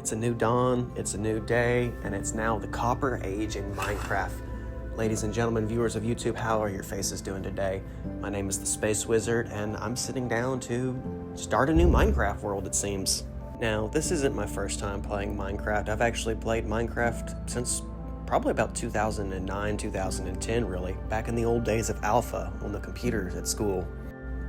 It's a new dawn, it's a new day, and it's now the Copper Age in Minecraft. Ladies and gentlemen, viewers of YouTube, how are your faces doing today? My name is TheSpaceWizard, and I'm sitting down to start a new Minecraft world, it seems. Now, this isn't my first time playing Minecraft. I've actually played Minecraft since probably about 2009, 2010, really, back in the old days of Alpha on the computers at school.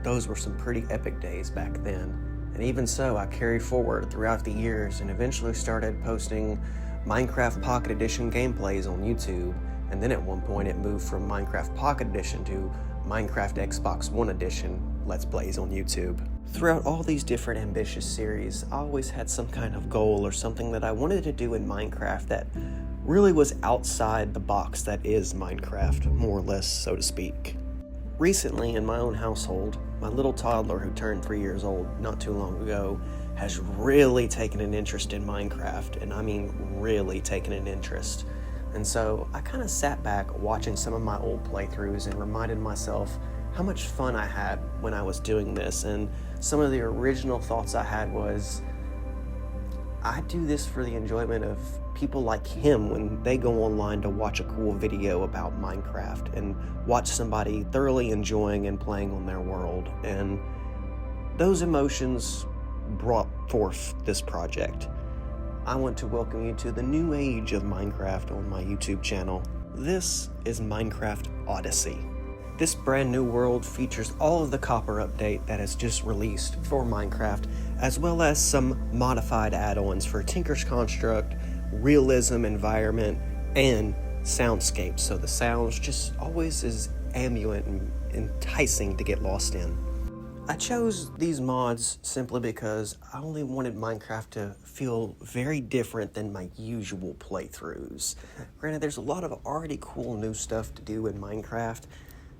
Those were some pretty epic days back then. And even so, I carried forward throughout the years and eventually started posting Minecraft Pocket Edition gameplays on YouTube. And then at one point it moved from Minecraft Pocket Edition to Minecraft Xbox One Edition Let's Plays on YouTube. Throughout all these different ambitious series, I always had some kind of goal or something that I wanted to do in Minecraft that really was outside the box that is Minecraft, more or less, so to speak. Recently, in my own household, my little toddler who turned 3 years old not too long ago has really taken an interest in Minecraft, and I mean really taken an interest. And so I kind of sat back watching some of my old playthroughs and reminded myself how much fun I had when I was doing this. And some of the original thoughts I had was, I do this for the enjoyment of people like him when they go online to watch a cool video about Minecraft and watch somebody thoroughly enjoying and playing on their world. And those emotions brought forth this project. I want to welcome you to the new age of Minecraft on my YouTube channel. This is Minecraft Odyssey. This brand new world features all of the copper update that has just released for Minecraft, as well as some modified add-ons for Tinker's Construct, Realism Environment, and Soundscapes, so the sounds just always is ambient and enticing to get lost in. I chose these mods simply because I only wanted Minecraft to feel very different than my usual playthroughs. Granted, there's a lot of already cool new stuff to do in Minecraft.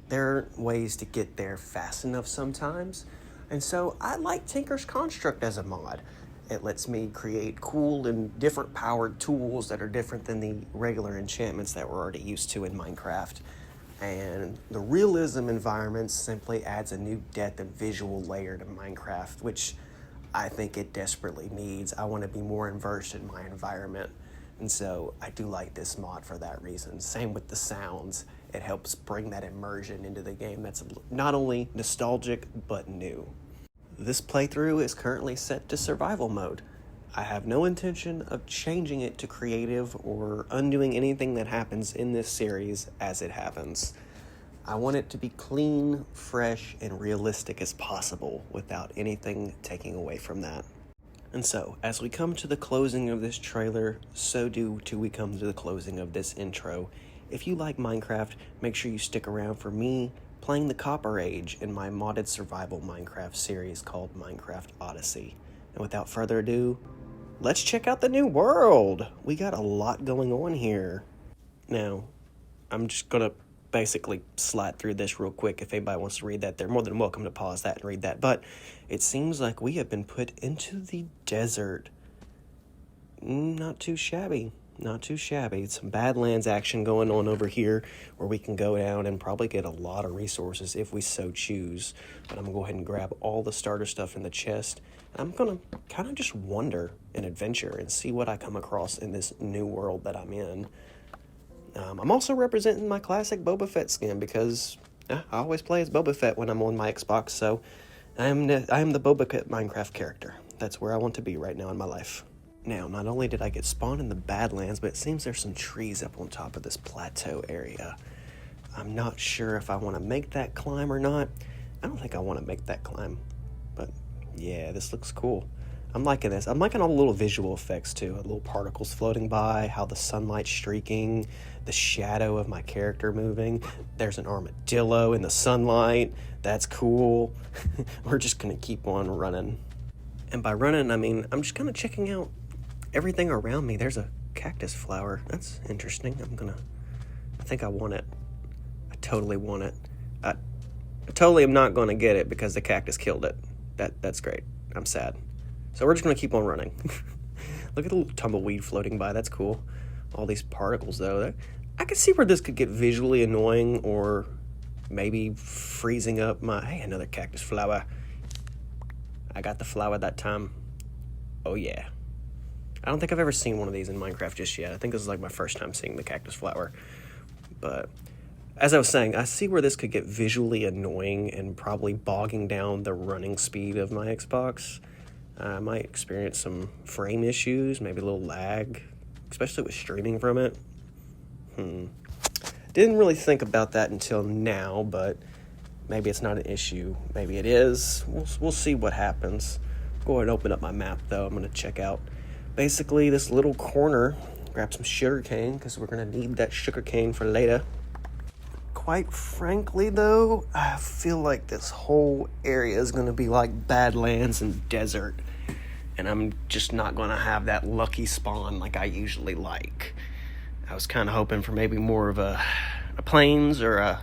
There are ways to get there fast enough sometimes, and so I like Tinker's Construct as a mod. It lets me create cool and different powered tools that are different than the regular enchantments that we're already used to in Minecraft. And the realism environment simply adds a new depth and visual layer to Minecraft, which I think it desperately needs. I want to be more immersed in my environment, and so I do like this mod for that reason. Same with the sounds. It helps bring that immersion into the game that's not only nostalgic, but new. This playthrough is currently set to survival mode. I have no intention of changing it to creative or undoing anything that happens in this series as it happens. I want it to be clean, fresh, and realistic as possible without anything taking away from that. And so, as we come to the closing of this trailer, so do we come to the closing of this intro. If you like Minecraft, make sure you stick around for me playing the Copper Age in my modded survival Minecraft series called Minecraft Odyssey. And without further ado, let's check out the new world. We got a lot going on here. Now, I'm just gonna basically slide through this real quick. If anybody wants to read that, they're more than welcome to pause that and read that. But it seems like we have been put into the desert. Not too shabby. Not too shabby. Some Badlands action going on over here where we can go down and probably get a lot of resources if we so choose. But I'm going to go ahead and grab all the starter stuff in the chest. I'm going to kind of just wander and adventure and see what I come across in this new world that I'm in. I'm also representing my classic Boba Fett skin because I always play as Boba Fett when I'm on my Xbox. So I am the Boba Fett Minecraft character. That's where I want to be right now in my life. Now, not only did I get spawned in the Badlands, but it seems there's some trees up on top of this plateau area. I'm not sure if I want to make that climb or not. I don't think I want to make that climb. But, yeah, this looks cool. I'm liking this. I'm liking all the little visual effects, too. Little particles floating by, how the sunlight's streaking, the shadow of my character moving. There's an armadillo in the sunlight. That's cool. We're just going to keep on running. And by running, I mean, I'm just kind of checking out everything around me. There's a cactus flower. That's interesting. I think I want it. I totally want it. I totally am not going to get it because the cactus killed it. That's great. I'm sad. So we're just going to keep on running. Look at the little tumbleweed floating by. That's cool. All these particles, though. I can see where this could get visually annoying or maybe freezing up my... Hey, another cactus flower. I got the flower that time. Oh, yeah. I don't think I've ever seen one of these in Minecraft just yet. I think this is like my first time seeing the cactus flower. But as I was saying, I see where this could get visually annoying and probably bogging down the running speed of my Xbox. I might experience some frame issues, maybe a little lag, especially with streaming from it. Didn't really think about that until now, but maybe it's not an issue. Maybe it is. We'll see what happens. Go ahead and open up my map, though. I'm going to check out basically this little corner. Grab some sugarcane, because we're going to need that sugarcane for later. Quite frankly, though, I feel like this whole area is going to be like Badlands and desert. And I'm just not going to have that lucky spawn like I usually like. I was kind of hoping for maybe more of a plains or a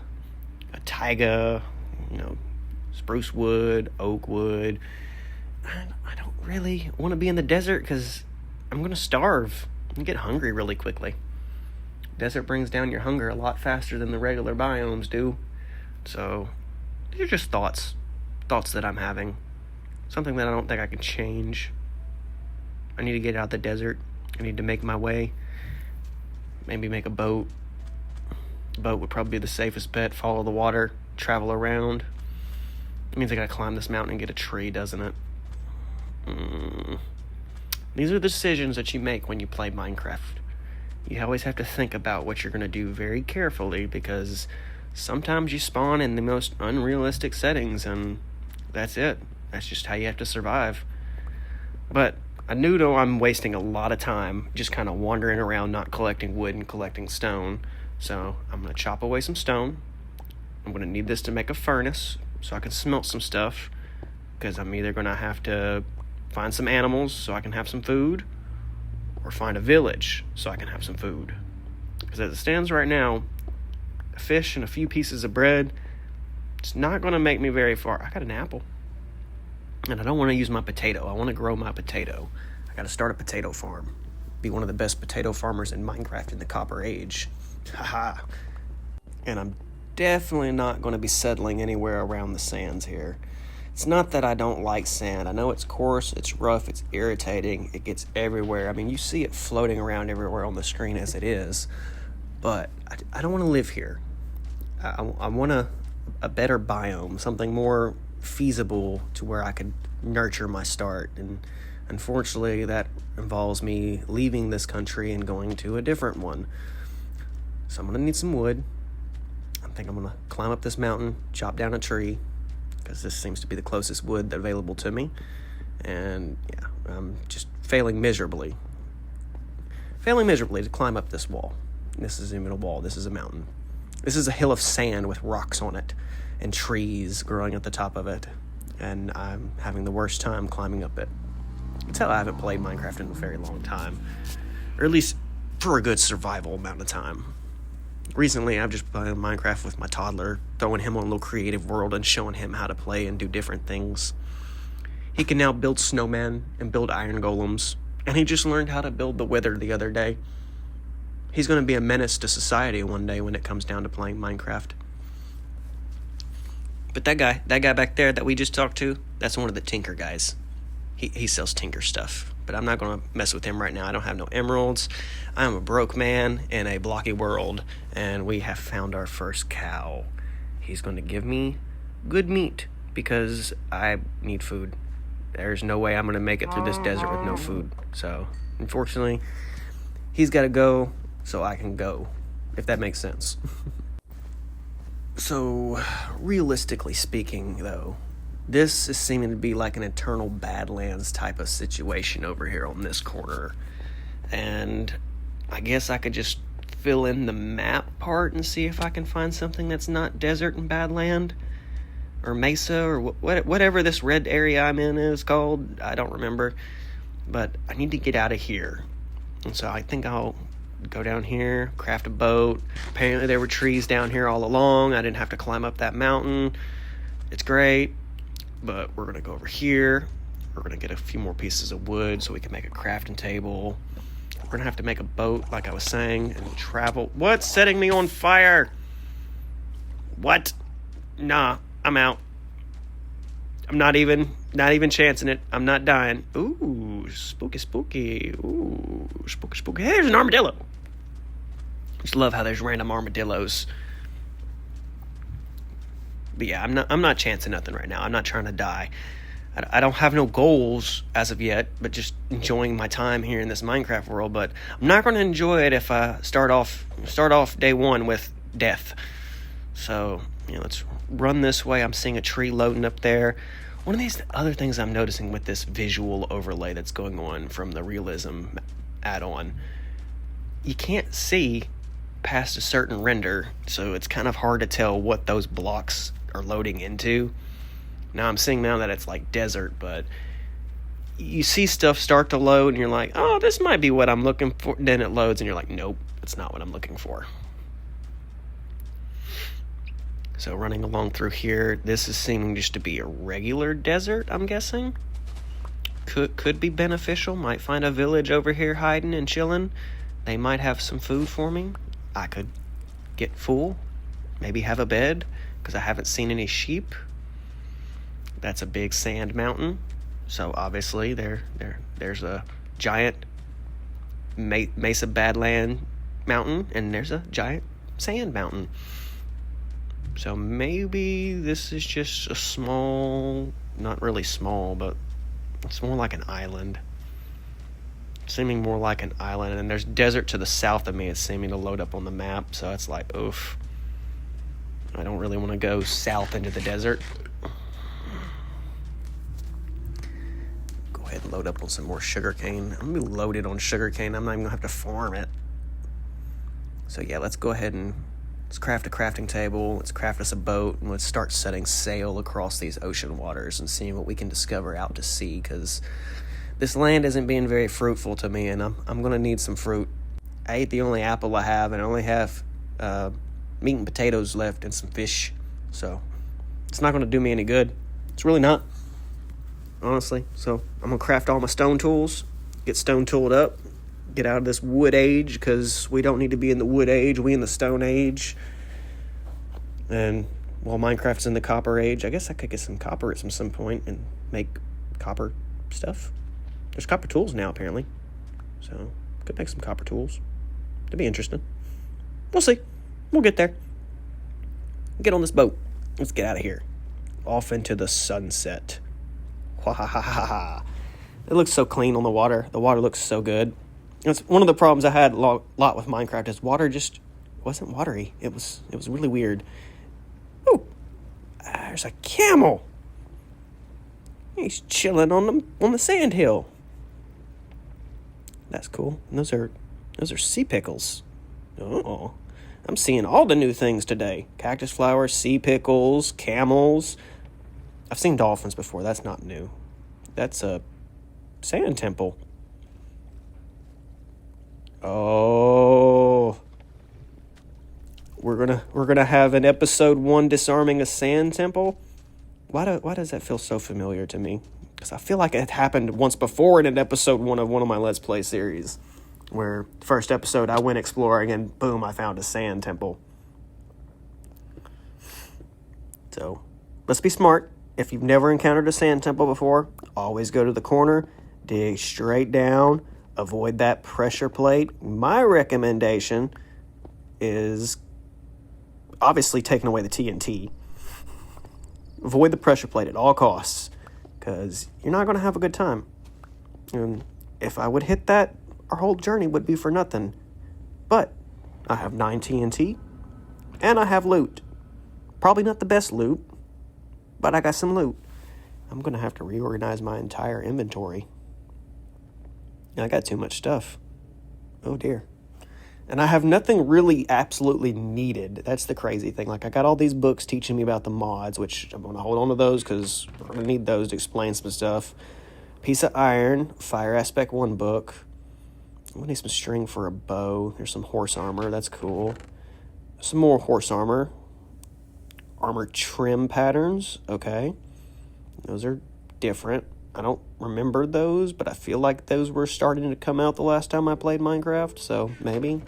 taiga, spruce wood, oak wood. I don't really want to be in the desert because I'm going to starve and get hungry really quickly. Desert brings down your hunger a lot faster than the regular biomes do. So these are just thoughts that I'm having. Something that I don't think I can change. I need to get out of the desert. I need to make my way. Maybe make a boat. A boat would probably be the safest bet. Follow the water, travel around. It means I gotta climb this mountain and get a tree, doesn't it? These are the decisions that you make when you play Minecraft. You always have to think about what you're gonna do very carefully, because sometimes you spawn in the most unrealistic settings, and that's it. That's just how you have to survive. But I know I'm wasting a lot of time just kind of wandering around, not collecting wood and collecting stone. So I'm going to chop away some stone. I'm going to need this to make a furnace so I can smelt some stuff, because I'm either going to have to find some animals so I can have some food, or find a village so I can have some food. Because as it stands right now, a fish and a few pieces of bread, it's not going to make me very far. I got an apple. And I don't want to use my potato. I want to grow my potato. I got to start a potato farm. Be one of the best potato farmers in Minecraft in the Copper Age. Haha. And I'm definitely not going to be settling anywhere around the sands here. It's not that I don't like sand. I know it's coarse, it's rough, it's irritating, it gets everywhere. I mean, you see it floating around everywhere on the screen as it is. But I don't want to live here. I want a better biome, something more feasible to where I could nurture my start. And unfortunately, that involves me leaving this country and going to a different one. So I'm going to need some wood. I think I'm going to climb up this mountain, chop down a tree, because this seems to be the closest wood available to me. And yeah, I'm just failing miserably to climb up this wall. This isn't even a wall, this is a mountain. This is a hill of sand with rocks on it and trees growing at the top of it. And I'm having the worst time climbing up it. You can tell I haven't played Minecraft in a very long time. Or at least for a good survival amount of time. Recently, I've just played Minecraft with my toddler, throwing him on a little creative world and showing him how to play and do different things. He can now build snowmen and build iron golems, and he just learned how to build the Wither the other day. He's going to be a menace to society one day when it comes down to playing Minecraft. But that guy back there that we just talked to, that's one of the tinker guys. He sells tinker stuff, but I'm not going to mess with him right now. I don't have no emeralds. I'm a broke man in a blocky world, and we have found our first cow. He's going to give me good meat because I need food. There's no way I'm going to make it through this desert with no food. So, unfortunately, he's got to go so I can go, if that makes sense. So, realistically speaking, though, this is seeming to be like an eternal Badlands type of situation over here on this corner. And I guess I could just fill in the map part and see if I can find something that's not desert and Badland. Or Mesa, or whatever this red area I'm in is called. I don't remember. But I need to get out of here. And so I think I'll go down here, craft a boat. Apparently there were trees down here all along. I didn't have to climb up that mountain. It's great. But we're going to go over here. We're going to get a few more pieces of wood so we can make a crafting table. We're going to have to make a boat, like I was saying, and travel. What's setting me on fire? What? Nah, I'm out. I'm not even chancing it. I'm not dying. Ooh, spooky. Ooh, spooky. Hey, there's an armadillo. Just love how there's random armadillos. But yeah, I'm not chancing nothing right now. I'm not trying to die. I don't have no goals as of yet, but just enjoying my time here in this Minecraft world. But I'm not going to enjoy it if I start off day one with death. So, let's run this way. I'm seeing a tree loading up there. One of these other things I'm noticing with this visual overlay that's going on from the Realism add-on, you can't see past a certain render, so it's kind of hard to tell what those blocks are loading into. Now I'm seeing now that it's like desert, but you see stuff start to load and you're like, oh, this might be what I'm looking for. Then it loads and you're like, nope, that's not what I'm looking for. So running along through here, this is seeming just to be a regular desert, I'm guessing. Could be beneficial. Might find a village over here hiding and chilling. They might have some food for me. I could get full, maybe have a bed, because I haven't seen any sheep. That's a big sand mountain. So obviously there's a giant Mesa Badland mountain, and there's a giant sand mountain. So maybe this is just a small, not really small, but it's more like an island. Seeming more like an island, and there's desert to the south of me. It's seeming to load up on the map, so it's like, oof. I don't really want to go south into the desert. Go ahead and load up on some more sugarcane. I'm going to be loaded on sugarcane. I'm not even going to have to farm it. So yeah, let's go ahead and let's craft a crafting table. Let's craft us a boat, and let's start setting sail across these ocean waters and seeing what we can discover out to sea, because this land isn't being very fruitful to me, and I'm going to need some fruit. I ate the only apple I have, and I only have meat and potatoes left and some fish. So it's not going to do me any good. It's really not, honestly. So I'm going to craft all my stone tools, get stone tooled up, get out of this wood age, because we don't need to be in the wood age. We in the stone age. And while Minecraft's in the copper age, I guess I could get some copper at some point and make copper stuff. There's copper tools now, apparently. So, could make some copper tools. It'd be interesting. We'll see. We'll get there. Get on this boat. Let's get out of here. Off into the sunset. It looks so clean on the water. The water looks so good. That's one of the problems I had a lot with Minecraft, is water just wasn't watery. It was really weird. Oh, there's a camel. He's chilling on the sand hill. That's cool. And those are sea pickles. Oh, I'm seeing all the new things today. Cactus flowers, sea pickles, camels. I've seen dolphins before. That's not new. That's a sand temple. Oh, we're gonna have an episode 1 disarming a sand temple. Why does that feel so familiar to me? Because I feel like it happened once before in an episode 1 of one of my Let's Play series, where first episode I went exploring and boom, I found a sand temple. So let's be smart. If you've never encountered a sand temple before, always go to the corner, dig straight down, avoid that pressure plate. My recommendation is obviously taking away the TNT. Avoid the pressure plate at all costs, because you're not going to have a good time. And if I would hit that, our whole journey would be for nothing. But I have 9 TNT, and I have loot. Probably not the best loot, but I got some loot. I'm going to have to reorganize my entire inventory. I got too much stuff. Oh dear. And I have nothing really absolutely needed. That's the crazy thing. Like, I got all these books teaching me about the mods, which I'm going to hold on to those because we're going to need those to explain some stuff. Piece of iron, Fire Aspect 1 book. I'm going to need some string for a bow. There's some horse armor. That's cool. Some more horse armor. Armor trim patterns. Okay. Those are different. I don't remember those, but I feel like those were starting to come out the last time I played Minecraft, so maybe.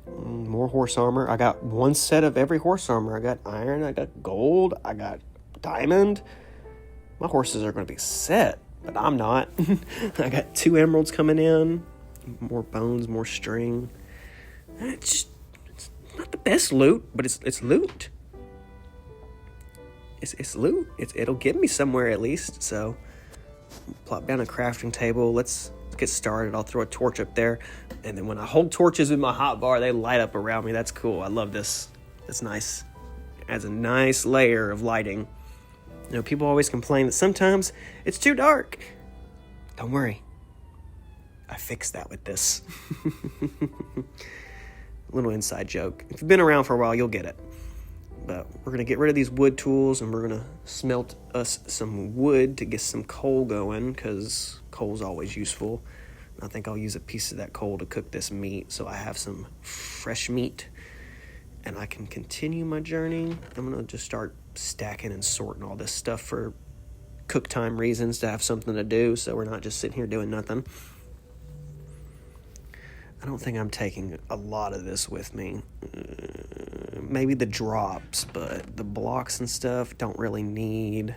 More horse armor. I got 1 set of every horse armor. I got iron, I got gold, I got diamond. My horses are going to be set, but I'm not. I got 2 emeralds coming in, more bones, more string. It's not the best loot, but it's loot. It's loot. It'll get me somewhere at least. So plop down a crafting table. Let's get started. I'll throw a torch up there, and then when I hold torches with my hotbar, they light up around me. That's cool. I love this. It's nice. It adds a nice layer of lighting. You know, people always complain that sometimes it's too dark. Don't worry. I fixed that with this. Little inside joke. If you've been around for a while, you'll get it. But we're going to get rid of these wood tools, and we're going to smelt us some wood to get some coal going, because coal's always useful. I think I'll use a piece of that coal to cook this meat, so I have some fresh meat, and I can continue my journey. I'm going to just start stacking and sorting all this stuff for cook time reasons, to have something to do, so we're not just sitting here doing nothing. I don't think I'm taking a lot of this with me. Maybe the drops, but the blocks and stuff don't really need.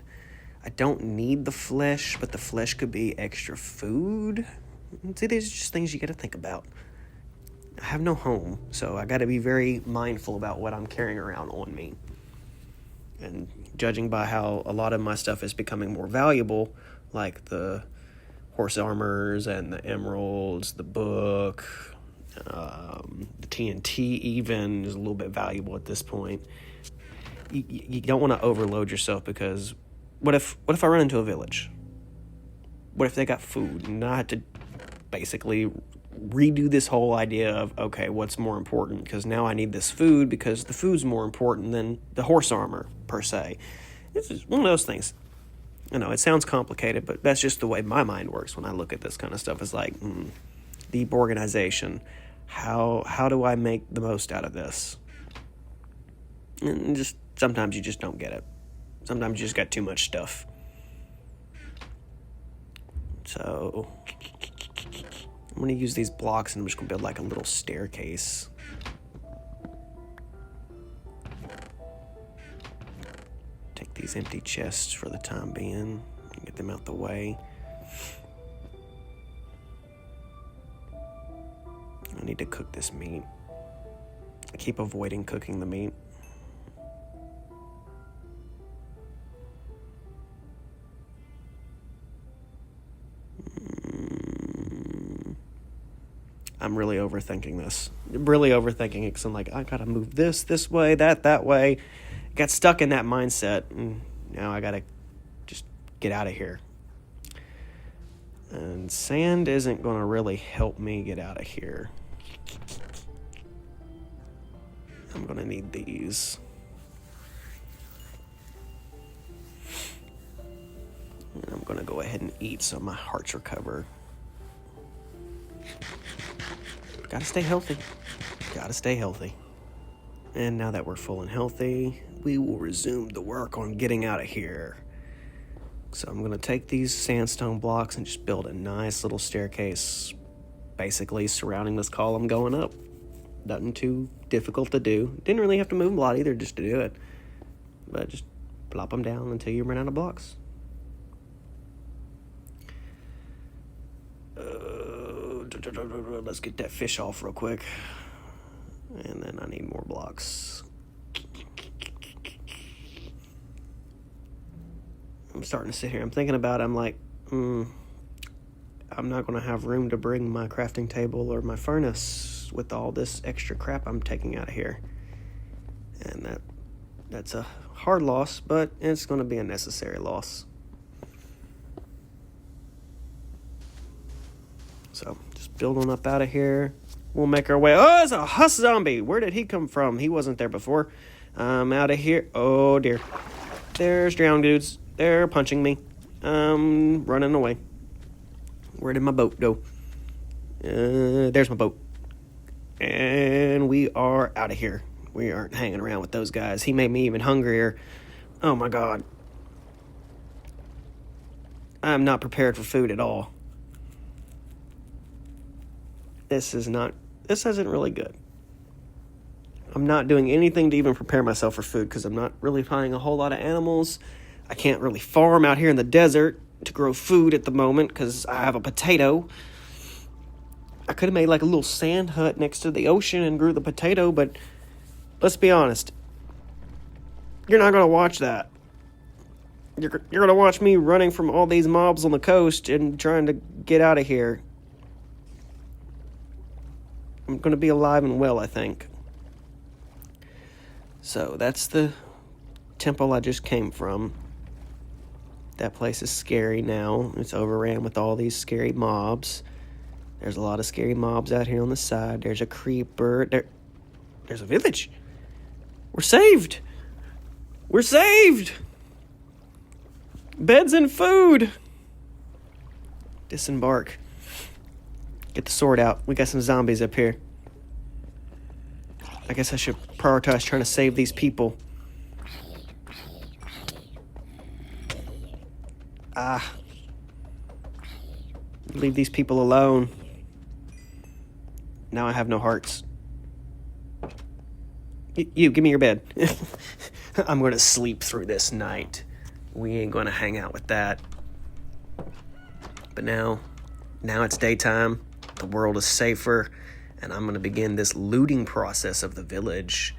I don't need the flesh, but the flesh could be extra food. See, these are just things you got to think about. I have no home, so I got to be very mindful about what I'm carrying around on me. And judging by how a lot of my stuff is becoming more valuable, like the horse armors and the emeralds, the book, the TNT even is a little bit valuable at this point. You don't want to overload yourself, because what if I run into a village? What if they got food and I had to basically redo this whole idea of, okay, what's more important? Because now I need this food, because the food's more important than the horse armor per se. This is one of those things. I know it sounds complicated, but that's just the way my mind works when I look at this kind of stuff. It's like deep organization. How do I make the most out of this? And just sometimes you just don't get it. Sometimes you just got too much stuff. So I'm going to use these blocks, and I'm just going to build like a little staircase. Take these empty chests for the time being and get them out the way. I need to cook this meat. I keep avoiding cooking the meat. I'm really overthinking this. Really overthinking it, because I'm like, I gotta move this way, that way. Got stuck in that mindset, and now I gotta just get out of here. And sand isn't gonna really help me get out of here. I'm gonna need these. And I'm gonna go ahead and eat so my hearts recover. Gotta stay healthy. Gotta stay healthy. And now that we're full and healthy, we will resume the work on getting out of here. So I'm going to take these sandstone blocks and just build a nice little staircase, basically surrounding this column going up. Nothing too difficult to do. Didn't really have to move a lot either just to do it. But just plop them down until you run out of blocks. Let's get that fish off real quick. And then I need more blocks. I'm starting to sit here. I'm thinking about it. I'm like, I'm not going to have room to bring my crafting table or my furnace with all this extra crap I'm taking out of here. And that's a hard loss, but it's going to be a necessary loss. So just build on up out of here. We'll make our way. Oh, it's a husk zombie. Where did he come from? He wasn't there before. I'm out of here. Oh, dear. There's drowned dudes. They're punching me. Running away. Where did my boat go? There's my boat. And we are out of here. We aren't hanging around with those guys. He made me even hungrier. Oh, my God. I'm not prepared for food at all. This isn't really good. I'm not doing anything to even prepare myself for food, because I'm not really finding a whole lot of animals. I can't really farm out here in the desert to grow food at the moment because I have a potato. I could have made like a little sand hut next to the ocean and grew the potato, but let's be honest. You're not going to watch that. You're going to watch me running from all these mobs on the coast and trying to get out of here. I'm going to be alive and well, I think. So that's the temple I just came from. That place is scary now. It's overran with all these scary mobs. There's a lot of scary mobs out here on the side. There's a creeper. There's a village. We're saved. We're saved. Beds and food. Disembark. Get the sword out. We got some zombies up here. I guess I should prioritize trying to save these people. Leave these people alone. Now I have no hearts. You, give me your bed. I'm going to sleep through this night. We ain't going to hang out with that. But now it's daytime. The world is safer. And I'm going to begin this looting process of the village.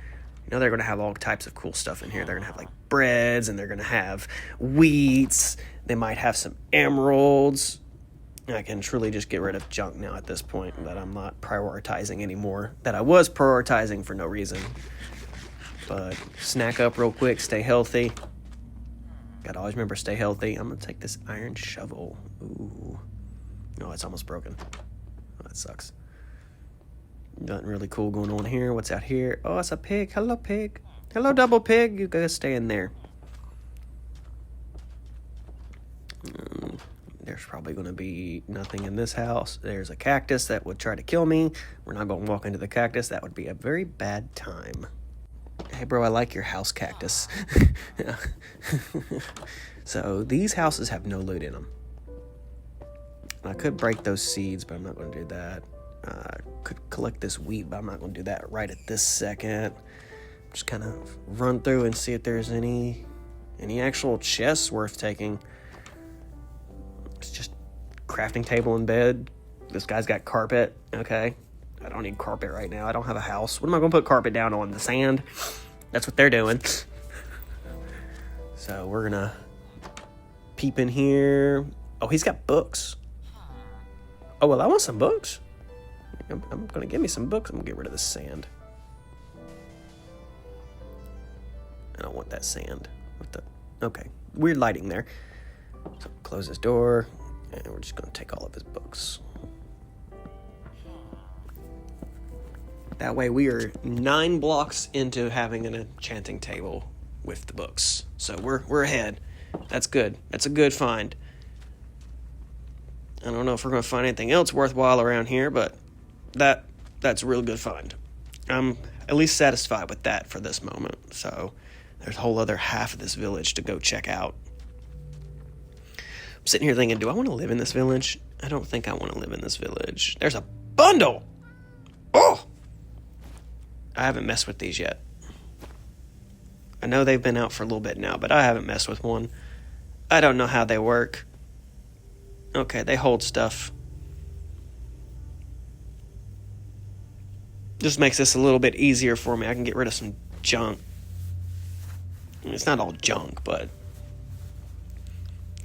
You know, they're going to have all types of cool stuff in here. They're going to have, like, breads, and they're going to have wheats. They might have some emeralds. I can truly just get rid of junk now at this point that I'm not prioritizing anymore. That I was prioritizing for no reason. But snack up real quick. Stay healthy. Gotta always remember, stay healthy. I'm going to take this iron shovel. Ooh. Oh, it's almost broken. Oh, that sucks. Nothing really cool going on here. What's out here? Oh, it's a pig. Hello, pig. Hello, double pig. You gotta stay in there. There's probably going to be nothing in this house. There's a cactus that would try to kill me. We're not going to walk into the cactus. That would be a very bad time. Hey, bro, I like your house cactus. So these houses have no loot in them. I could break those seeds, but I'm not going to do that. I could collect this wheat, but I'm not going to do that right at this second. Just kind of run through and see if there's any actual chests worth taking. It's just crafting table and bed. This guy's got carpet. Okay. I don't need carpet right now. I don't have a house. What am I going to put carpet down on? The sand? That's what they're doing. So we're going to peep in here. Oh, he's got books. Oh, well, I want some books. I'm going to give me some books. I'm going to get rid of the sand. I don't want that sand. Okay. Weird lighting there. So close this door, and we're just going to take all of his books. That way we are 9 blocks into having an enchanting table with the books. So we're ahead. That's good. That's a good find. I don't know if we're going to find anything else worthwhile around here, but that's a real good find. I'm at least satisfied with that for this moment. So there's a whole other half of this village to go check out. I'm sitting here thinking, do I want to live in this village? I don't think I want to live in this village. There's a bundle! Oh! I haven't messed with these yet. I know they've been out for a little bit now, but I haven't messed with one. I don't know how they work. Okay, they hold stuff. Just makes this a little bit easier for me. I can get rid of some junk. I mean, it's not all junk, but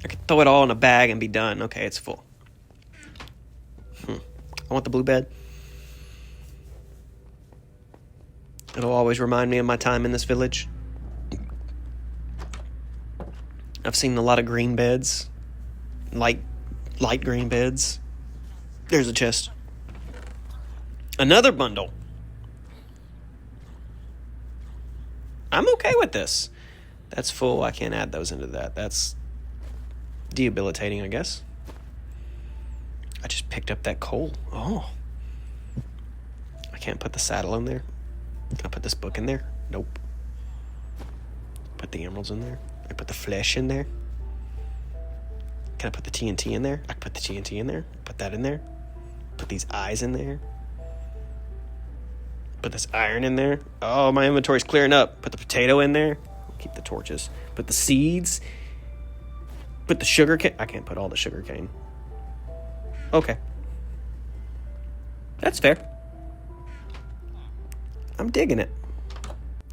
I could throw it all in a bag and be done. Okay, it's full. I want the blue bed. It'll always remind me of my time in this village. I've seen a lot of green beds. Light green beds. There's a chest. Another bundle. I'm okay with this. That's full. I can't add those into that. That's debilitating, I guess. I just picked up that coal. Oh. I can't put the saddle in there. Can I put this book in there? Nope. Put the emeralds in there. I put the flesh in there. Can I put the TNT in there? I can put the TNT in there. Put that in there. Put these eyes in there. Put this iron in there. Oh, my inventory's clearing up. Put the potato in there. Keep the torches. Put the seeds. Put the sugar cane. I can't put all the sugar cane. Okay. That's fair. I'm digging it.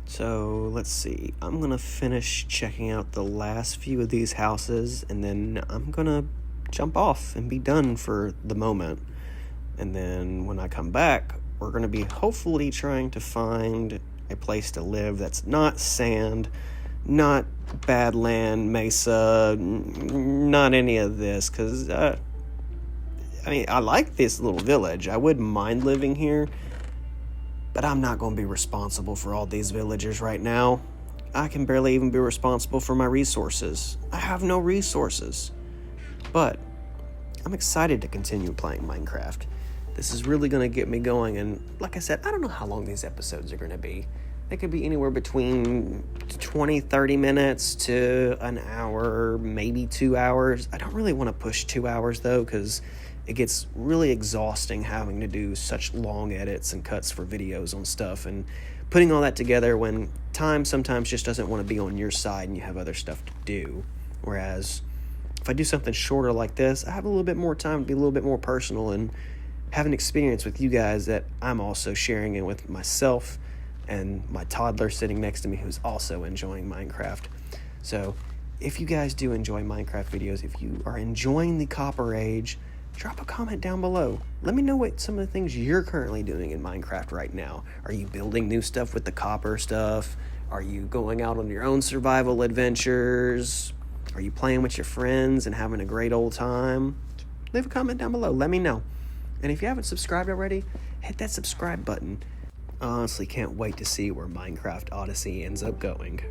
So let's see. I'm gonna finish checking out the last few of these houses, and then I'm gonna jump off and be done for the moment. And then when I come back, we're gonna be hopefully trying to find a place to live that's not sand, not Badland, Mesa, not any of this, because I mean, I like this little village. I wouldn't mind living here, but I'm not going to be responsible for all these villagers right now. I can barely even be responsible for my resources. I have no resources. But I'm excited to continue playing Minecraft. This is really going to get me going, and like I said, I don't know how long these episodes are going to be. They could be anywhere between 20, 30 minutes to an hour, maybe 2 hours. I don't really want to push 2 hours, though, because it gets really exhausting having to do such long edits and cuts for videos on stuff, and putting all that together when time sometimes just doesn't want to be on your side and you have other stuff to do. Whereas if I do something shorter like this, I have a little bit more time to be a little bit more personal and have an experience with you guys that I'm also sharing it with myself and my toddler sitting next to me who's also enjoying Minecraft. So if you guys do enjoy Minecraft videos, if you are enjoying the Copper Age, drop a comment down below. Let me know what some of the things you're currently doing in Minecraft right now. Are you building new stuff with the copper stuff? Are you going out on your own survival adventures? Are you playing with your friends and having a great old time? Leave a comment down below. Let me know. And if you haven't subscribed already, hit that subscribe button. I honestly can't wait to see where Minecraft Odyssey ends up going.